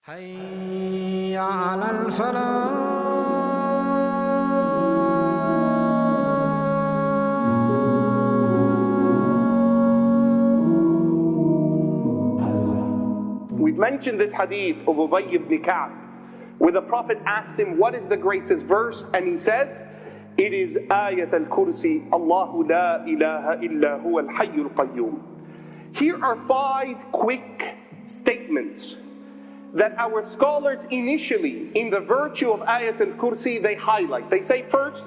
حي على الفلاح. We've mentioned this hadith of Ubay ibn Ka'b, where the Prophet asks him, what is the greatest verse? And he says, it is Ayatul Kursi, Allahu la ilaha illa huwa al-hayyul qayyum. Here are 5 quick statements that our scholars initially, in the virtue of Ayatul Kursi, they highlight. They say, first,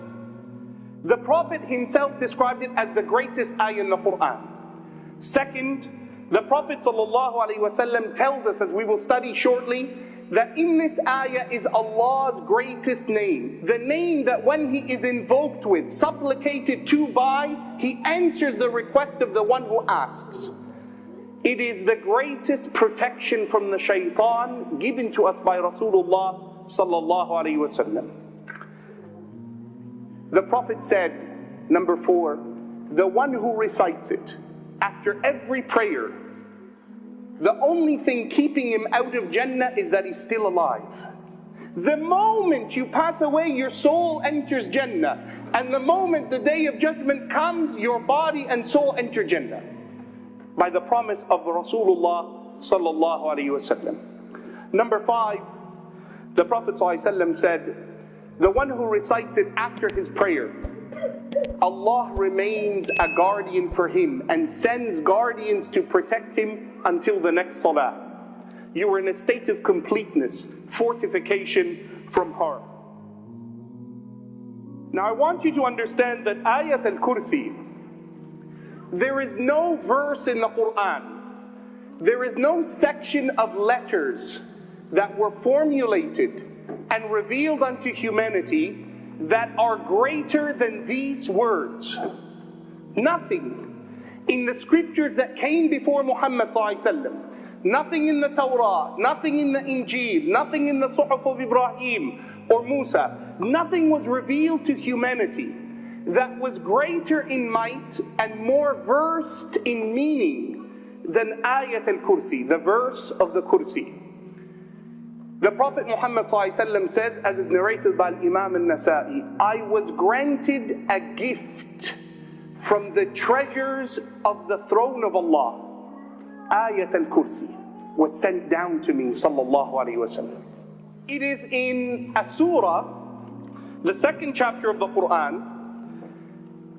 the Prophet himself described it as the greatest ayah in the Quran. Second, the Prophet ﷺ tells us, as we will study shortly, that in this ayah is Allah's greatest name. The name that when He is invoked with, supplicated to by, He answers the request of the one who asks. It is the greatest protection from the shaitan given to us by Rasulullah ﷺ. The Prophet said, number 4, the one who recites it after every prayer, the only thing keeping him out of Jannah is that he's still alive. The moment you pass away, your soul enters Jannah. And the moment the day of judgment comes, your body and soul enter Jannah, by the promise of Rasulullah sallallahu alaihi wasallam. Number 5, the Prophet sallallahu alaihi wasallam said, the one who recites it after his prayer, Allah remains a guardian for him and sends guardians to protect him until the next salah. You are in a state of completeness, fortification from harm. Now I want you to understand that Ayatul Kursi, there is no verse in the Quran, there is no section of letters that were formulated and revealed unto humanity that are greater than these words. Nothing in the scriptures that came before Muhammad ﷺ, nothing in the Torah, nothing in the Injil, nothing in the Suhuf of Ibrahim or Musa, nothing was revealed to humanity that was greater in might and more versed in meaning than Ayatul Kursi, the verse of the Kursi. The Prophet Muhammad ﷺ says, as is narrated by Imam al-Nasa'i, I was granted a gift from the treasures of the throne of Allah. Ayatul Kursi was sent down to me, sallallahu alaihi wasallam. It is in a surah, the 2nd chapter of the Quran,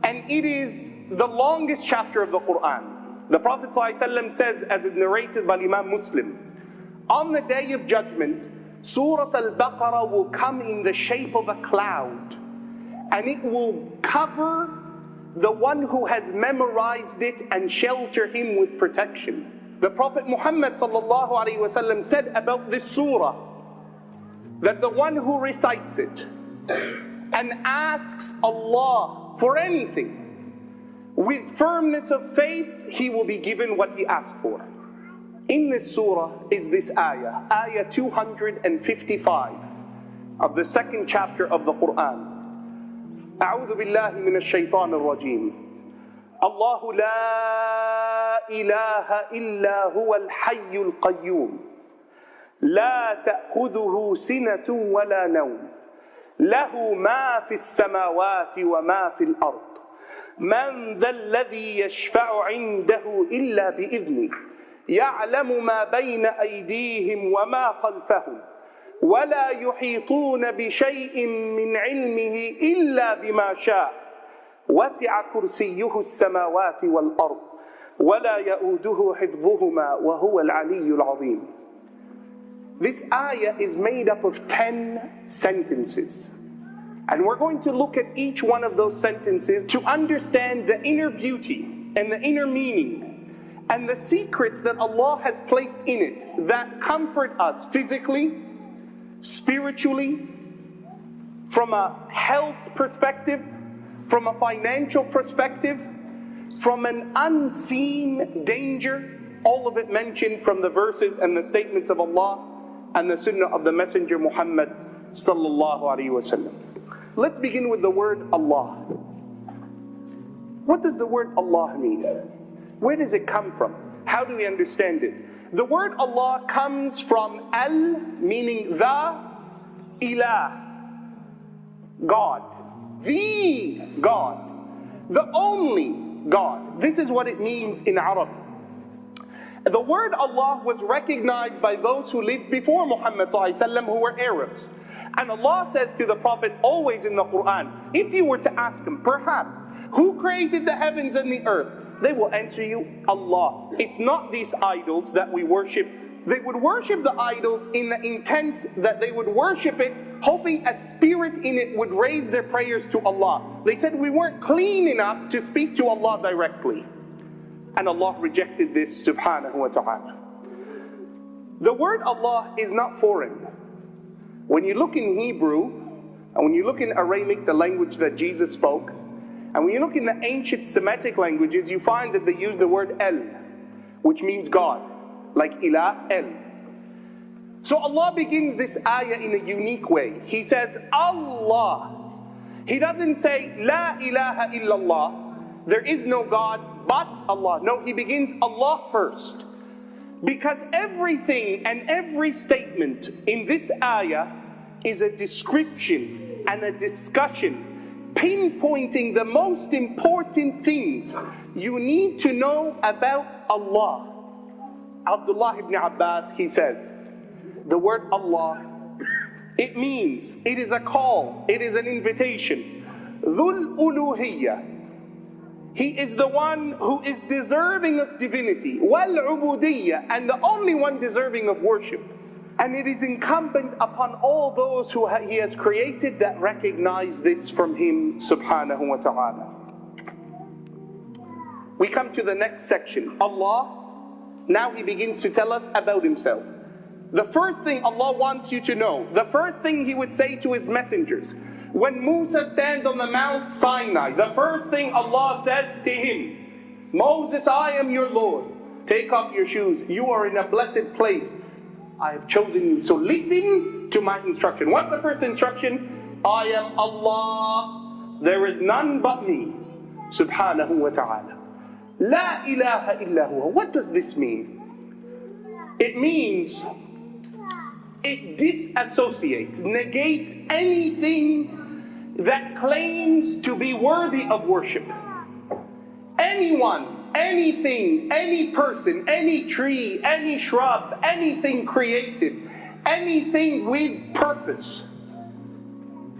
and it is the longest chapter of the Quran. The Prophet ﷺ says, as is narrated by Imam Muslim, on the day of judgment, Surah Al-Baqarah will come in the shape of a cloud, and it will cover the one who has memorized it and shelter him with protection. The Prophet Muhammad ﷺ said about this surah that the one who recites it and asks Allah for anything with firmness of faith, he will be given what he asked for. In this surah is this ayah, ayah 255 of the 2nd chapter of the Quran. أعوذ بالله من الشيطان الرجيم. الله لا إله إلا هو الحي القيوم لا تأخذه سنة ولا نوم له ما في السماوات وما في الأرض من ذا الذي يشفع عنده إلا بإذنه يعلم ما بين أيديهم وما خلفهم ولا يحيطون بشيء من علمه إلا بما شاء وسع كرسيه السماوات والأرض ولا يؤوده حفظهما وهو العلي العظيم. This ayah is made up of 10 sentences. And we're going to look at each one of those sentences to understand the inner beauty and the inner meaning and the secrets that Allah has placed in it that comfort us physically, spiritually, from a health perspective, from a financial perspective, from an unseen danger, all of it mentioned from the verses and the statements of Allah and the sunnah of the Messenger Muhammad sallallahu alaihi wasallam. Let's begin with the word Allah. What does the word Allah mean? Where does it come from? How do we understand it? The word Allah comes from al, meaning the, ilah, God, the God, the only God. This is what it means in Arab. The word Allah was recognized by those who lived before Muhammad ﷺ, who were Arabs. And Allah says to the Prophet always in the Quran, if you were to ask him, perhaps, who created the heavens and the earth? They will answer you, Allah. It's not these idols that we worship. They would worship the idols in the intent that they would worship it, hoping a spirit in it would raise their prayers to Allah. They said we weren't clean enough to speak to Allah directly. And Allah rejected this, subhanahu wa ta'ala. The word Allah is not foreign. When you look in Hebrew, and when you look in Aramaic, the language that Jesus spoke, and when you look in the ancient Semitic languages, you find that they use the word El, which means God, like Ilah, El. So Allah begins this ayah in a unique way. He says, Allah. He doesn't say, La ilaha illallah. There is no God but Allah. No, He begins Allah first. Because everything and every statement in this ayah is a description and a discussion, pinpointing the most important things you need to know about Allah. Abdullah ibn Abbas, he says, the word Allah, it means, it is a call, it is an invitation. Dhul uluhiyya. He is the one who is deserving of divinity. Wal-ubudiyya, and the only one deserving of worship. And it is incumbent upon all those who He has created that recognize this from Him, subhanahu wa ta'ala. We come to the next section. Allah, now He begins to tell us about Himself. The first thing Allah wants you to know, the first thing He would say to His messengers, when Musa stands on the Mount Sinai, the first thing Allah says to him, Moses, I am your Lord. Take off your shoes. You are in a blessed place. I have chosen you. So listen to my instruction. What's the first instruction? I am Allah. There is none but me. Subhanahu wa ta'ala. La ilaha illa huwa. What does this mean? It means it disassociates, negates anything that claims to be worthy of worship. Anyone, anything, any person, any tree, any shrub, anything created, anything with purpose,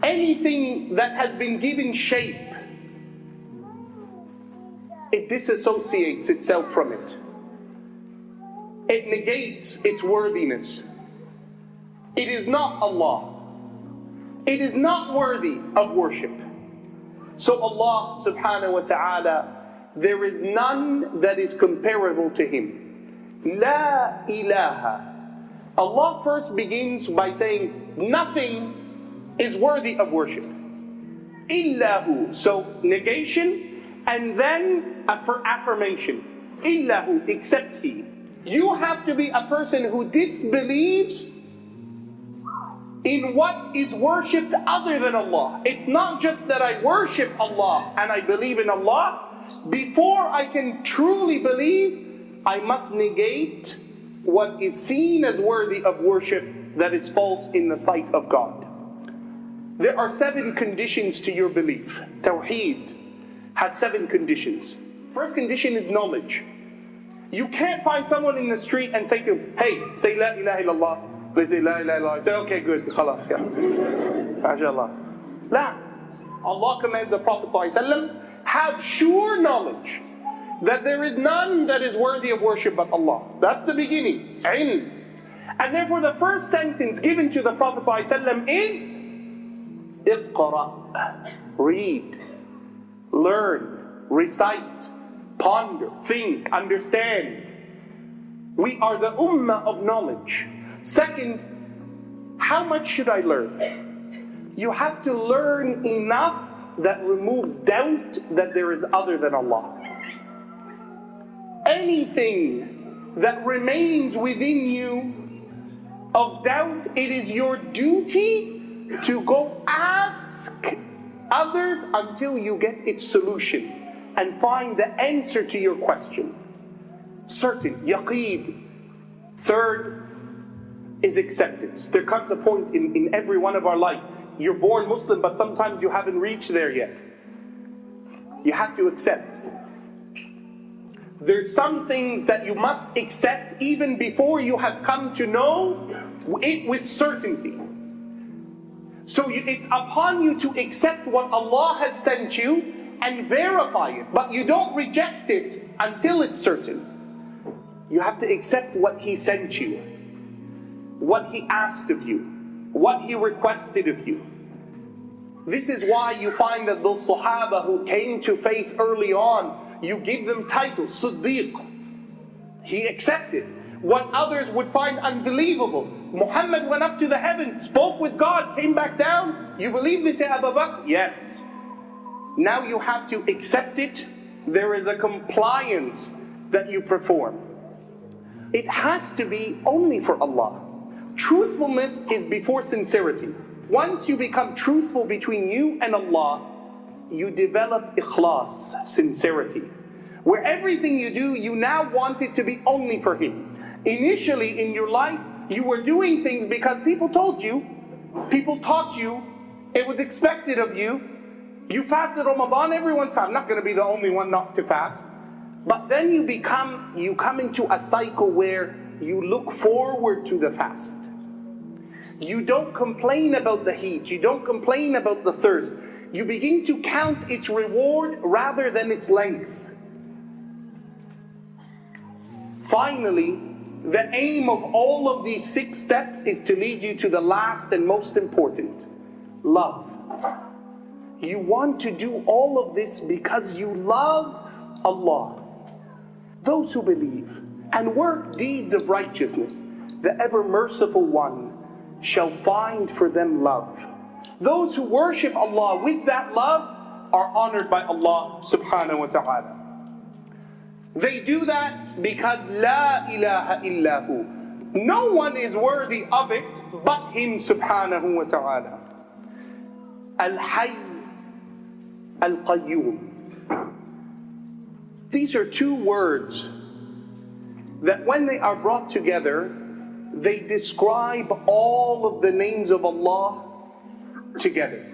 anything that has been given shape, it disassociates itself from it. It negates its worthiness. It is not Allah. It is not worthy of worship. So Allah subhanahu wa ta'ala, there is none that is comparable to Him. La ilaha. Allah first begins by saying nothing is worthy of worship. Illahu. So negation and then affirmation. Illahu, except He. You have to be a person who disbelieves in what is worshipped other than Allah. It's not just that I worship Allah and I believe in Allah. Before I can truly believe, I must negate what is seen as worthy of worship that is false in the sight of God. There are 7 conditions to your belief. Tawheed has 7 conditions. First condition is knowledge. You can't find someone in the street and say to him, hey, say La ilaha illallah. They say La ilaha illallah. Say, okay, good, khalas, yeah. MashaAllah. La. Allah commands the Prophet ﷺ, have sure knowledge that there is none that is worthy of worship but Allah. That's the beginning. Ilm. And therefore the first sentence given to the Prophet ﷺ is Iqra. Read, learn, recite, ponder, think, understand. We are the ummah of knowledge. Second, how much should I learn? You have to learn enough that removes doubt that there is other than Allah. Anything that remains within you of doubt, it is your duty to go ask others until you get its solution and find the answer to your question. Certain, yaqeen. Third is acceptance. There comes a point in every one of our life. You're born Muslim, but sometimes you haven't reached there yet. You have to accept. There's some things that you must accept even before you have come to know it with certainty. So it's upon you to accept what Allah has sent you and verify it, but you don't reject it until it's certain. You have to accept what He sent you, what He asked of you, what He requested of you. This is why you find that those Sahaba who came to faith early on, you give them titles, Siddiq. He accepted. What others would find unbelievable. Muhammad went up to the heavens, spoke with God, came back down. You believe this, Abu Bakr? Yes. Now you have to accept it. There is a compliance that you perform. It has to be only for Allah. Truthfulness is before sincerity. Once you become truthful between you and Allah, you develop ikhlas, sincerity. Where everything you do, you now want it to be only for Him. Initially in your life, you were doing things because people told you, people taught you, it was expected of you. You fasted Ramadan, everyone's fast. I'm not going to be the only one not to fast. But then you come into a cycle where you look forward to the fast. You don't complain about the heat. You don't complain about the thirst. You begin to count its reward rather than its length. Finally, the aim of all of these 6 steps is to lead you to the last and most important, love. You want to do all of this because you love Allah. Those who believe and work deeds of righteousness, the ever merciful one shall find for them love. Those who worship Allah with that love are honored by Allah subhanahu wa ta'ala. They do that because La ilaha illahu. No one is worthy of it but Him subhanahu wa ta'ala. Al-Hayy, Al-Qayyum. These are 2 words that when they are brought together, they describe all of the names of Allah together.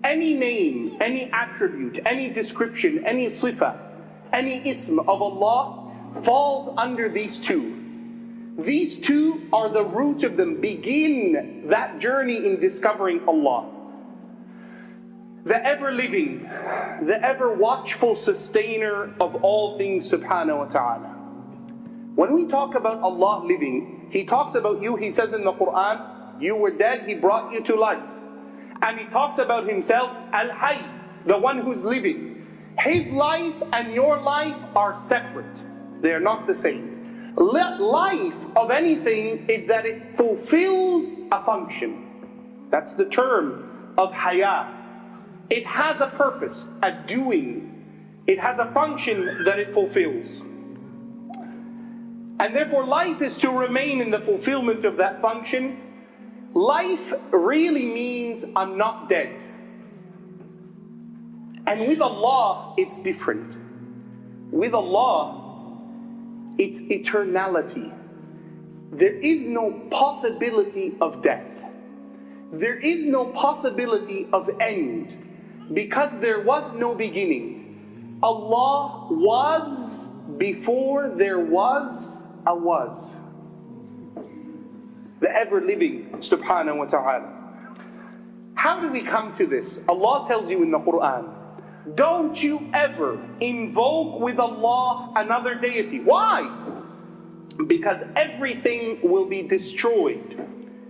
Any name, any attribute, any description, any sifa, any ism of Allah falls under these 2. These 2 are the root of them. Begin that journey in discovering Allah. The ever-living, the ever-watchful sustainer of all things subhanahu wa ta'ala. When we talk about Allah living, He talks about you, He says in the Quran, you were dead, He brought you to life. And He talks about Himself, Al-Hayy, the one who's living. His life and your life are separate. They are not the same. Life of anything is that it fulfills a function. That's the term of Hayat. It has a purpose, a doing. It has a function that it fulfills. And therefore life is to remain in the fulfillment of that function. Life really means I'm not dead. And with Allah, it's different. With Allah, it's eternality. There is no possibility of death. There is no possibility of end, because there was no beginning. Allah was before there was a was. The ever-living subhanahu wa ta'ala. How do we come to this? Allah tells you in the Quran, don't you ever invoke with Allah another deity. Why? Because everything will be destroyed.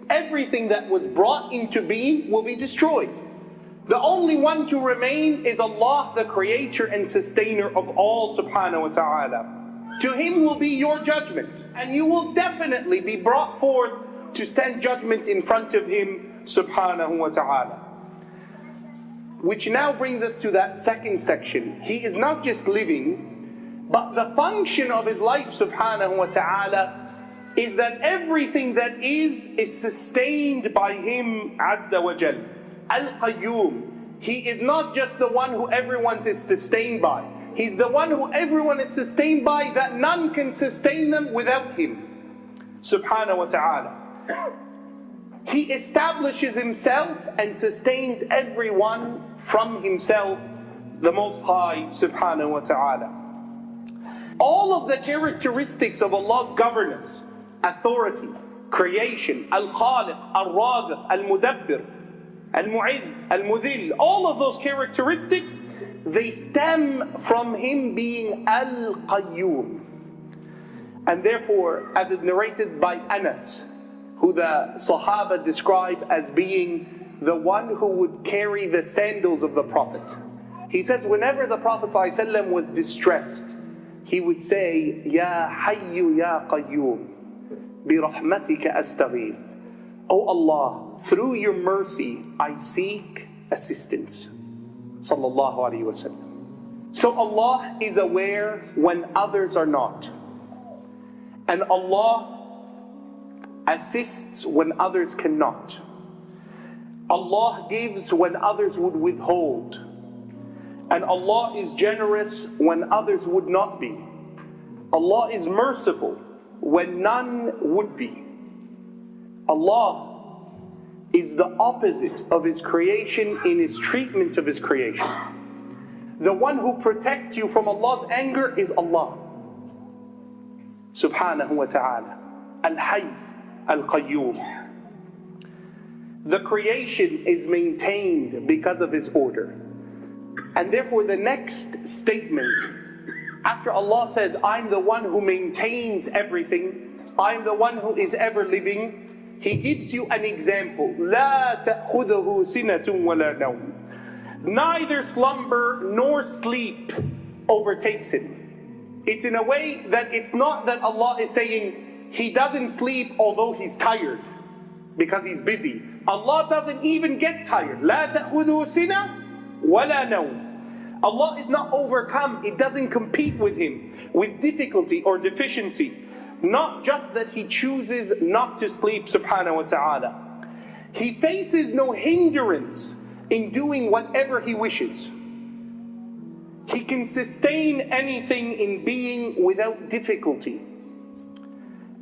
Everything that was brought into being will be destroyed. The only one to remain is Allah, the creator and sustainer of all subhanahu wa ta'ala. To Him will be your judgment, and you will definitely be brought forth to stand judgment in front of Him subhanahu wa ta'ala. Which now brings us to that second section. He is not just living, but the function of His life subhanahu wa ta'ala is that everything that is sustained by Him azza wa jal. Al-Qayyum. He is not just the one who everyone is sustained by. He's the one who everyone is sustained by, that none can sustain them without Him. subhanahu wa ta'ala. He establishes himself and sustains everyone from himself, the Most High subhanahu wa ta'ala. All of the characteristics of Allah's governance, authority, creation, al-Khaliq, al-Raziq, al-Mudabbir, al-Mu'izz, al-Mudhill, all of those characteristics, they stem from him being al-Qayyum. And therefore, as is narrated by Anas, who the Sahaba describe as being the one who would carry the sandals of the Prophet. He says whenever the Prophet ﷺ was distressed, he would say, Ya Hayyu Ya Qayyum, bi rahmatika astaghith. O Allah, through your mercy I seek assistance. Sallallahu Alaihi Wasallam. So Allah is aware when others are not. And Allah assists when others cannot. Allah gives when others would withhold. And Allah is generous when others would not be. Allah is merciful when none would be. Allah is the opposite of His creation in His treatment of His creation. The one who protects you from Allah's anger is Allah subhanahu wa ta'ala. Al-Hayy, Al-Qayyum. The creation is maintained because of His order. And therefore the next statement, after Allah says, I'm the one who maintains everything, I'm the one who is ever living, He gives you an example. لا تأخذه سنة ولا نوم. Neither slumber nor sleep overtakes Him. It's in a way that it's not that Allah is saying He doesn't sleep although He's tired because He's busy. Allah doesn't even get tired. لا تأخذه سنة ولا نوم. Allah is not overcome. It doesn't compete with Him with difficulty or deficiency. Not just that He chooses not to sleep subhanahu wa ta'ala. He faces no hindrance in doing whatever He wishes. He can sustain anything in being without difficulty.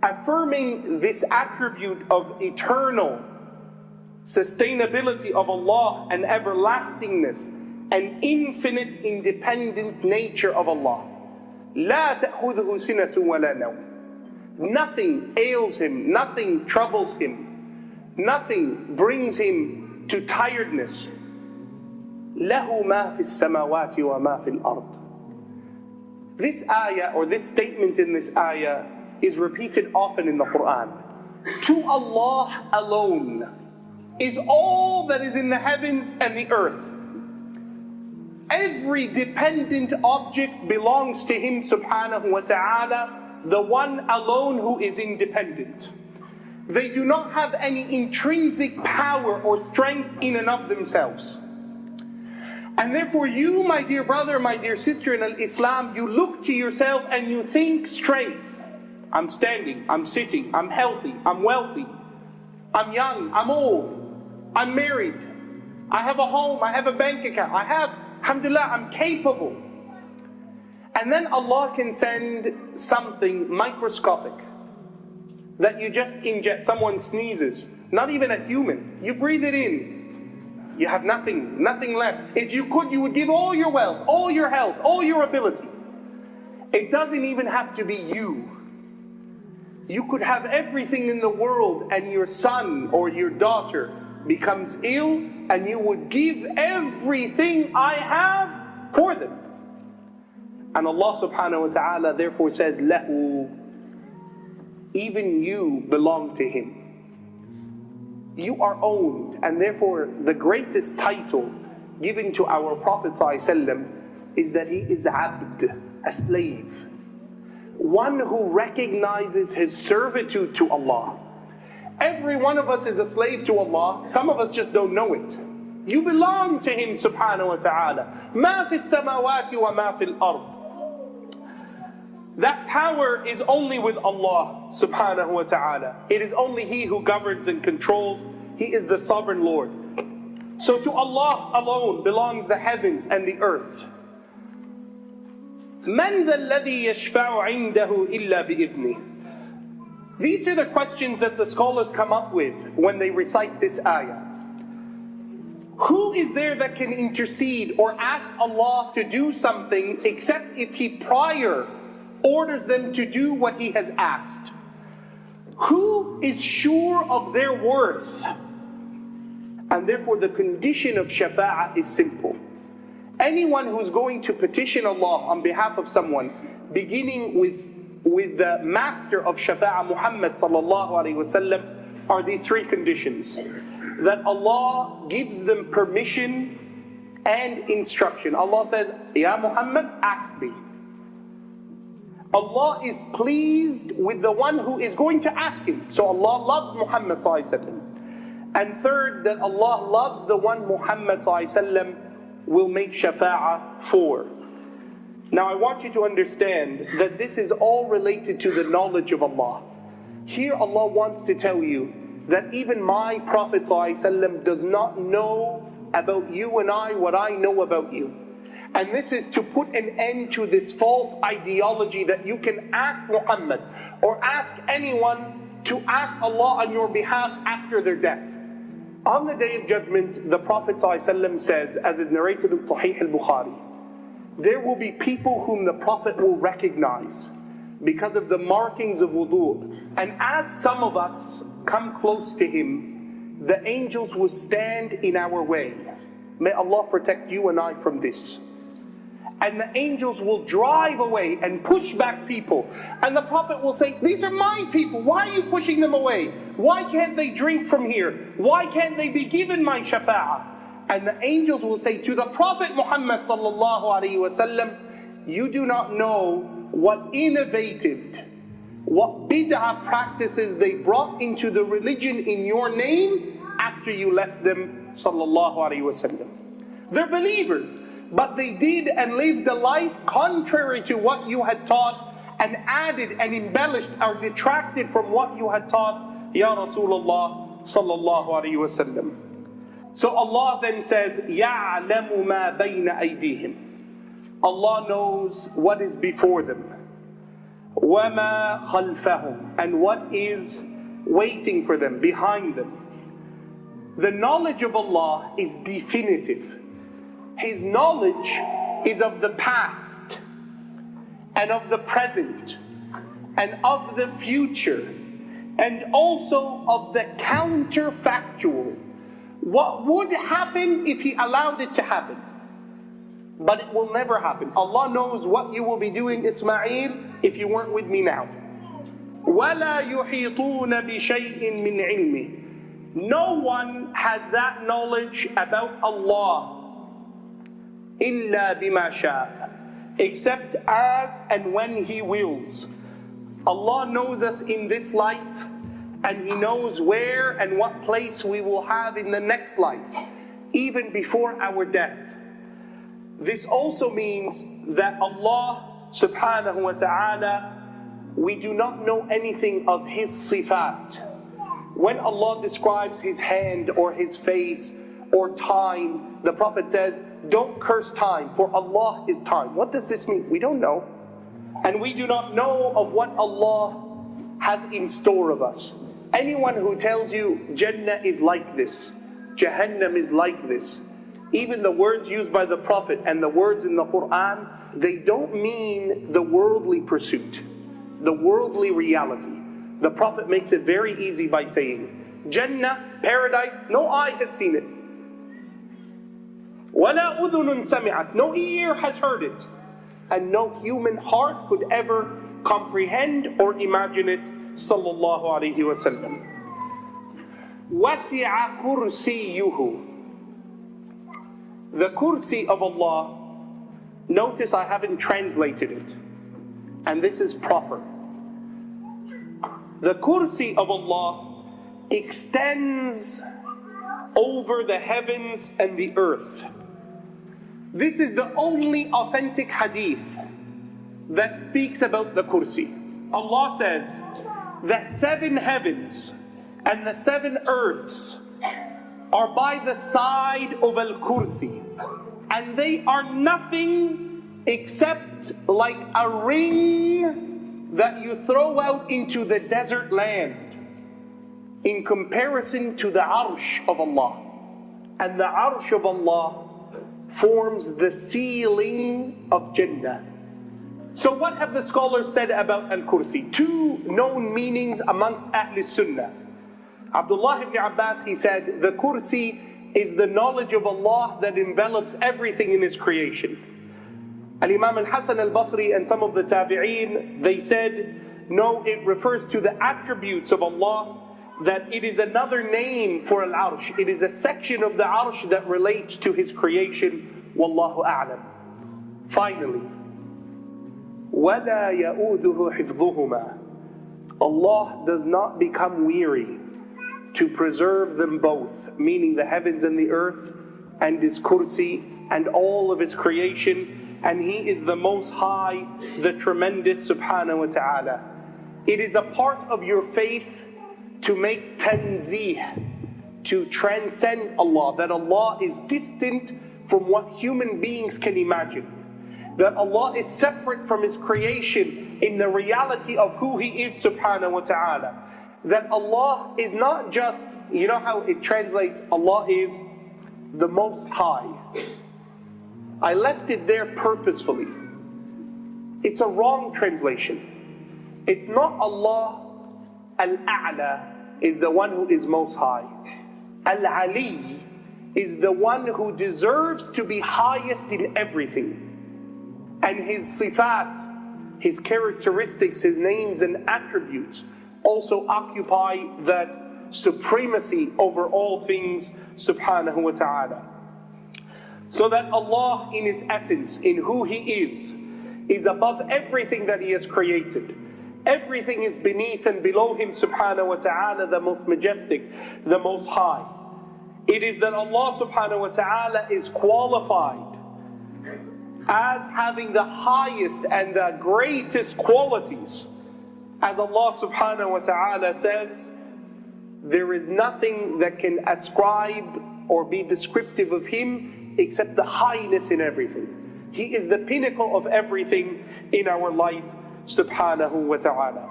Affirming this attribute of eternal sustainability of Allah and everlastingness and infinite independent nature of Allah. لا تأخذه سنة ولا نوم. Nothing ails Him, nothing troubles Him, nothing brings Him to tiredness. له ما في السماوات وما في الأرض. This ayah or this statement in this ayah is repeated often in the Quran. To Allah alone is all that is in the heavens and the earth. Every dependent object belongs to Him subhanahu wa ta'ala, the one alone who is independent. They do not have any intrinsic power or strength in and of themselves. And therefore you, my dear brother, my dear sister in Islam, you look to yourself and you think strength. I'm standing, I'm sitting, I'm healthy, I'm wealthy, I'm young, I'm old, I'm married, I have a home, I have a bank account, I have, alhamdulillah, I'm capable. And then Allah can send something microscopic that you just inject. Someone sneezes, not even a human, you breathe it in. You have nothing left. If you could, you would give all your wealth, all your health, all your ability. It doesn't even have to be you. You could have everything in the world and your son or your daughter becomes ill and you would give everything I have for them. And Allah subhanahu wa ta'ala therefore says, Lahu, even you belong to Him. You are owned, and therefore the greatest title given to our Prophet ﷺ is that he is abd, a slave. One who recognizes his servitude to Allah. Every one of us is a slave to Allah, some of us just don't know it. You belong to Him subhanahu wa ta'ala. مَا فِي السَّمَاوَاتِ وَمَا فِي الْأَرْضِ. That power is only with Allah subhanahu wa ta'ala. It is only He who governs and controls. He is the sovereign Lord. So to Allah alone belongs the heavens and the earth. مَنْ ذَا الَّذِي يَشْفَعُ عِنْدَهُ إِلَّا بِإِذْنِهِ. These are the questions that the scholars come up with when they recite this ayah. Who is there that can intercede or ask Allah to do something except if He prior orders them to do what He has asked? Who is sure of their worth? And therefore the condition of shafa'ah is simple. Anyone who's going to petition Allah on behalf of someone, beginning with the master of shafa'ah, Muhammad sallallahu alaihi wasallam, are the three conditions. That Allah gives them permission and instruction. Allah says, Ya Muhammad, ask me. Allah is pleased with the one who is going to ask Him. So Allah loves Muhammad sallallahu alaihi wasallam. And third, that Allah loves the one Muhammad sallallahu alaihi wasallam will make shafa'ah for. Now I want you to understand that this is all related to the knowledge of Allah. Here Allah wants to tell you that even my Prophet ﷺ does not know about you and I what I know about you. And this is to put an end to this false ideology that you can ask Muhammad or ask anyone to ask Allah on your behalf after their death. On the Day of Judgment, the Prophet ﷺ says, as is narrated in Sahih al-Bukhari, there will be people whom the Prophet will recognize because of the markings of wudu. And as some of us come close to Him, the angels will stand in our way. May Allah protect you and I from this. And the angels will drive away and push back people. And the Prophet will say, these are my people, why are you pushing them away? Why can't they drink from here? Why can't they be given my shafa'ah? And the angels will say to the Prophet Muhammad sallallahu alaihi wasallam, you do not know what innovative, what bid'ah practices they brought into the religion in your name after you left them sallallahu alaihi wasallam. They're believers, but they did and lived a life contrary to what you had taught, and added and embellished or detracted from what you had taught, Ya Rasulullah sallallahu alaihi wasallam. So Allah then says, يَعْلَمُ مَا بَيْنَ أَيْدِيهِمْ. Allah knows what is before them. وَمَا خَلْفَهُمْ. And what is waiting for them, behind them. The knowledge of Allah is definitive. His knowledge is of the past, and of the present, and of the future, and also of the counterfactual. What would happen if He allowed it to happen? But it will never happen. Allah knows what you will be doing, Ismail, if you weren't with me now. وَلَا يُحِيطُونَ بِشَيْءٍ مِّنْ عِلْمِهِ. No one has that knowledge about Allah إِلَّا بِمَا شَاءَ, except as and when He wills. Allah knows us in this life, and He knows where and what place we will have in the next life, even before our death. This also means that Allah subhanahu wa ta'ala, we do not know anything of His sifat. When Allah describes His hand or His face or time, the Prophet says, don't curse time, for Allah is time. What does this mean? We don't know. And we do not know of what Allah has in store of us. Anyone who tells you Jannah is like this, Jahannam is like this, even the words used by the Prophet and the words in the Quran, they don't mean the worldly pursuit, the worldly reality. The Prophet makes it very easy by saying, Jannah, paradise, no eye has seen it. وَلَا أُذُنٌ سَمِعَتْ, no ear has heard it. And no human heart could ever comprehend or imagine it. Sallallahu alayhi wa sallam. وَسِعَ كُرْسِيُّهُ. The kursi of Allah, notice I haven't translated it, and this is proper. The kursi of Allah extends over the heavens and the earth. This is the only authentic hadith that speaks about the kursi. Allah says, the 7 heavens and the 7 earths are by the side of al-Kursi, and they are nothing except like a ring that you throw out into the desert land in comparison to the arsh of Allah. And the arsh of Allah forms the ceiling of Jannah. So what have the scholars said about al-Kursi? Two known meanings amongst Ahl Sunnah. Abdullah ibn Abbas, he said, the Kursi is the knowledge of Allah that envelops everything in His creation. Al-Imam al-Hasan al-Basri and some of the Tabi'een, they said, no, it refers to the attributes of Allah, that it is another name for al-Arsh. It is a section of the Arsh that relates to His creation. Wallahu a'lam. Finally, وَلَا يَؤُودُهُ حِفْظُهُمَا. Allah does not become weary to preserve them both, meaning the heavens and the earth, and His Kursi, and all of His creation, and He is the Most High, the Tremendous, subhanahu wa ta'ala. It is a part of your faith to make tanzih, to transcend Allah, that Allah is distant from what human beings can imagine. That Allah is separate from His creation in the reality of who He is, subhanahu wa ta'ala. That Allah is not just, you know how it translates, Allah is the Most High. I left it there purposefully. It's a wrong translation. It's not Allah al-A'la is the one who is Most High. Al-Ali is the one who deserves to be highest in everything. And His sifat, His characteristics, His names and attributes also occupy that supremacy over all things, subhanahu wa ta'ala. So that Allah in His essence, in who He is above everything that He has created. Everything is beneath and below Him, subhanahu wa ta'ala, the most majestic, the most high. It is that Allah subhanahu wa ta'ala is qualified as having the highest and the greatest qualities. As Allah subhanahu wa ta'ala says, there is nothing that can ascribe or be descriptive of Him except the highness in everything. He is the pinnacle of everything in our life, subhanahu wa ta'ala.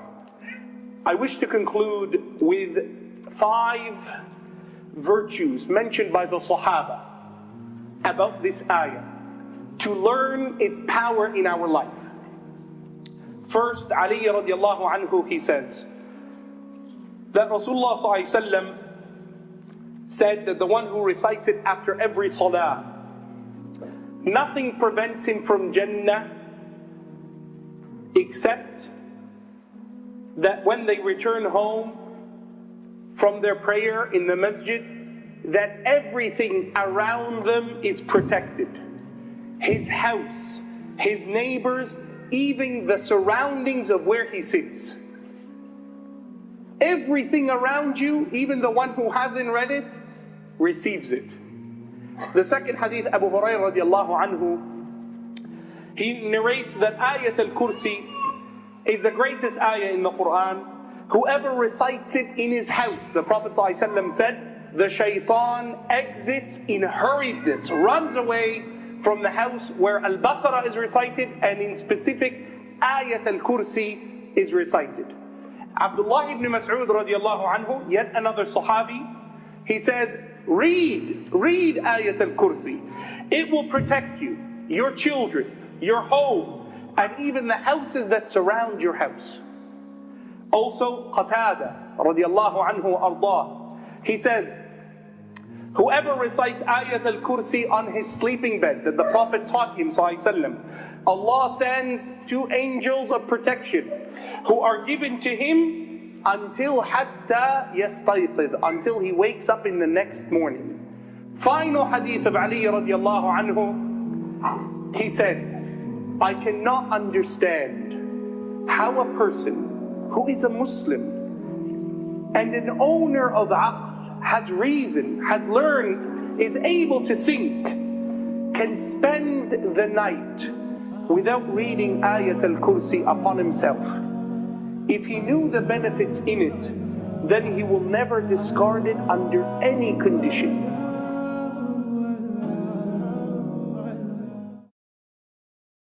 I wish to conclude with 5 virtues mentioned by the Sahaba about this ayah, to learn its power in our life. First, Ali radiallahu anhu, he says that Rasulullah sallallahu alaihi wasallam said that the one who recites it after every salah, nothing prevents him from Jannah except that when they return home from their prayer in the masjid, that everything around them is protected. His house, his neighbors, even the surroundings of where he sits. Everything around you, even the one who hasn't read it, receives it. The second hadith, Abu Hurairah radiallahu anhu, he narrates that Ayatul Kursi is the greatest ayah in the Quran. Whoever recites it in his house, the Prophet ﷺ said, the shaitan exits in hurriedness, runs away from the house where al-Baqarah is recited, and in specific Ayatul Kursi is recited. Abdullah ibn Mas'ud radiallahu anhu, yet another Sahabi, he says, read Ayatul Kursi. It will protect you, your children, your home, and even the houses that surround your house. Also, Qatada radiallahu anhu ardah, he says, whoever recites Ayatul Kursi on his sleeping bed, that the Prophet taught him ﷺ, Allah sends 2 angels of protection who are given to him until hatta yastayqid, until he wakes up in the next morning. Final hadith of Ali radiallahu anhu, he said, I cannot understand how a person who is a Muslim and an owner of aql, has reason, has learned, is able to think, can spend the night without reading Ayatul Kursi upon himself. If he knew the benefits in it, then he will never discard it under any condition.